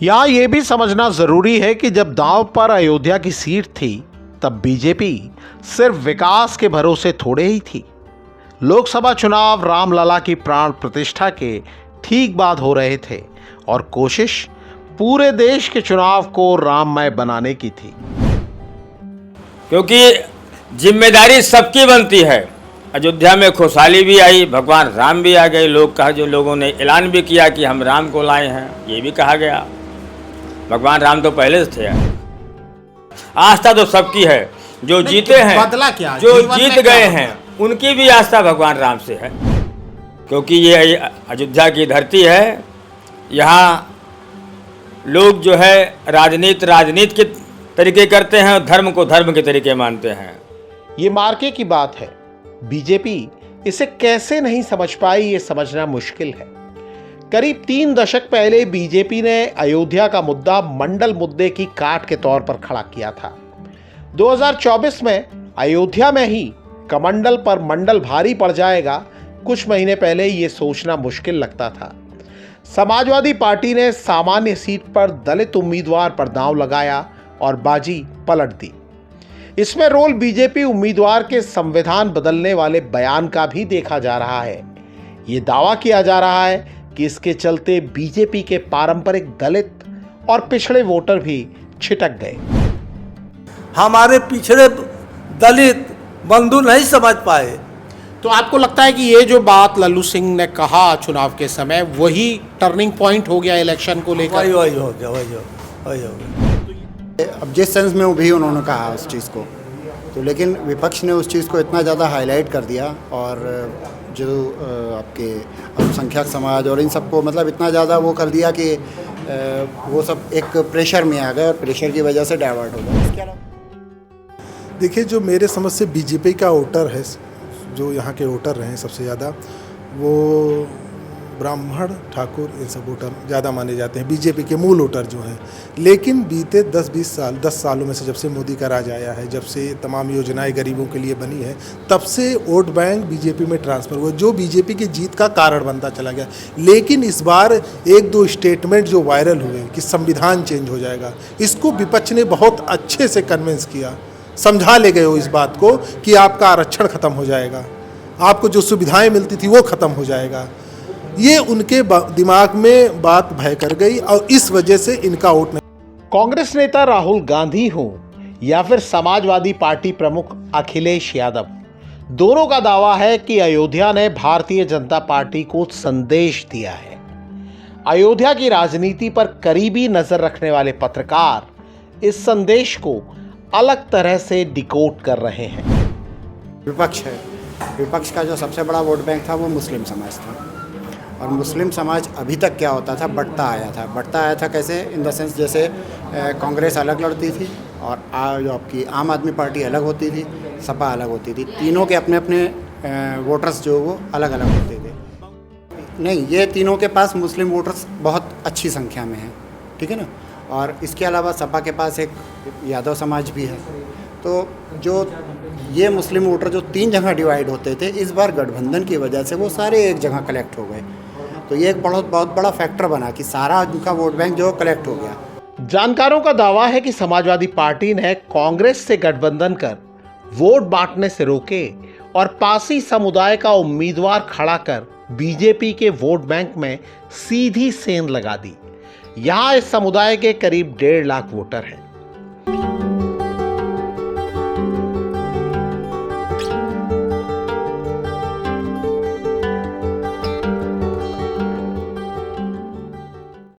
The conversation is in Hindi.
यहाँ ये भी समझना जरूरी है कि जब दांव पर अयोध्या की सीट थी तब बीजेपी सिर्फ विकास के भरोसे थोड़े ही थी। लोकसभा चुनाव रामलला की प्राण प्रतिष्ठा के ठीक बाद हो रहे थे और कोशिश पूरे देश के चुनाव को राममय बनाने की थी, क्योंकि जिम्मेदारी सबकी बनती है। अयोध्या में खुशहाली भी आई, भगवान राम भी आ गए। लोगों ने ऐलान भी किया कि हम राम को लाए हैं, ये भी कहा गया। भगवान राम तो पहले से थे। आस्था तो सबकी है, जो जीते हैं, बदला क्या, जो जीत गए हैं, उनकी भी आस्था भगवान राम से है। क्योंकि ये अयोध्या की धरती है, यहाँ लोग जो है राजनीति के तरीके करते हैं और धर्म को धर्म के तरीके मानते हैं। ये मार्के की बात है। बीजेपी इसे कैसे नहीं समझ पाई, ये समझना मुश्किल है। करीब 3 दशक पहले बीजेपी ने अयोध्या का मुद्दा मंडल मुद्दे की काट के तौर पर खड़ा किया था। 2024 में अयोध्या में ही कमंडल पर मंडल भारी पड़ जाएगा, कुछ महीने पहले ये सोचना मुश्किल लगता था। समाजवादी पार्टी ने सामान्य सीट पर दलित उम्मीदवार पर दांव लगाया और बाजी पलट दी। इसमें रोल बीजेपी उम्मीदवार के संविधान बदलने वाले बयान का भी देखा जा रहा है। ये दावा किया जा रहा है कि इसके चलते बीजेपी के पारंपरिक दलित और पिछड़े वोटर भी छिटक गए। हमारे पिछड़े दलित बंधु नहीं समझ पाए। तो आपको लगता है कि ये जो बात लल्लू सिंह ने कहा चुनाव के समय, वही टर्निंग पॉइंट हो गया इलेक्शन को लेकर? वही हो गया। अब जिस सेंस में भी उन्होंने कहा उस चीज़ को, तो लेकिन विपक्ष ने उस चीज़ को इतना ज़्यादा हाईलाइट कर दिया और जो आपके अल्पसंख्यक समाज और इन सबको मतलब इतना ज़्यादा वो कर दिया कि वो सब एक प्रेशर में आ गए और प्रेशर की वजह से डाइवर्ट हो गए। इसके अलावा देखिए, जो मेरे समझ से बीजेपी का वोटर है, जो यहाँ के वोटर रहे सबसे ज़्यादा, वो ब्राह्मण ठाकुर इन सब वोटर ज़्यादा माने जाते हैं, बीजेपी के मूल वोटर जो हैं। लेकिन बीते 10 सालों में से, जब से मोदी का राज आया है, जब से तमाम योजनाएं गरीबों के लिए बनी है, तब से वोट बैंक बीजेपी में ट्रांसफ़र हुआ, जो बीजेपी की जीत का कारण बनता चला गया। लेकिन इस बार 1-2 स्टेटमेंट जो वायरल हुए कि संविधान चेंज हो जाएगा, इसको विपक्ष ने बहुत अच्छे से कन्विंस किया, समझा ले गए हो इस बात को कि आपका आरक्षण खत्म हो जाएगा, आपको जो सुविधाएं मिलती थी वो खत्म हो जाएगा। ये उनके दिमाग में बात भय कर गई और इस वजह से इनका वोट नहीं। कांग्रेस नेता राहुल गांधी हो या फिर समाजवादी पार्टी प्रमुख अखिलेश यादव, दोनों का दावा है कि अयोध्या ने भारतीय जनता पार्टी को संदेश दिया है। अयोध्या की राजनीति पर करीबी नजर रखने वाले पत्रकार इस संदेश को अलग तरह से डिकोड कर रहे हैं। विपक्ष है, विपक्ष का जो सबसे बड़ा वोट बैंक था वो मुस्लिम समाज था। और मुस्लिम समाज अभी तक क्या होता था, बढ़ता आया था कैसे, इन द सेंस जैसे कांग्रेस अलग लड़ती थी और जो आपकी आम आदमी पार्टी अलग होती थी, सपा अलग होती थी, तीनों के अपने अपने वोटर्स जो वो अलग अलग होते थे। नहीं, ये तीनों के पास मुस्लिम वोटर्स बहुत अच्छी संख्या में हैं, ठीक है ना। और इसके अलावा सपा के पास एक यादव समाज भी है। तो जो ये मुस्लिम वोटर जो 3 जगह डिवाइड होते थे, इस बार गठबंधन की वजह से वो सारे एक जगह कलेक्ट हो गए। तो ये एक बहुत बड़ा फैक्टर बना कि सारा उनका वोट बैंक जो कलेक्ट हो गया। जानकारों का दावा है कि समाजवादी पार्टी ने कांग्रेस से गठबंधन कर वोट बांटने से रोके और पासी समुदाय का उम्मीदवार खड़ा कर बीजेपी के वोट बैंक में सीधी सेंध लगा दी। यहां इस समुदाय के करीब 1.5 लाख वोटर हैं।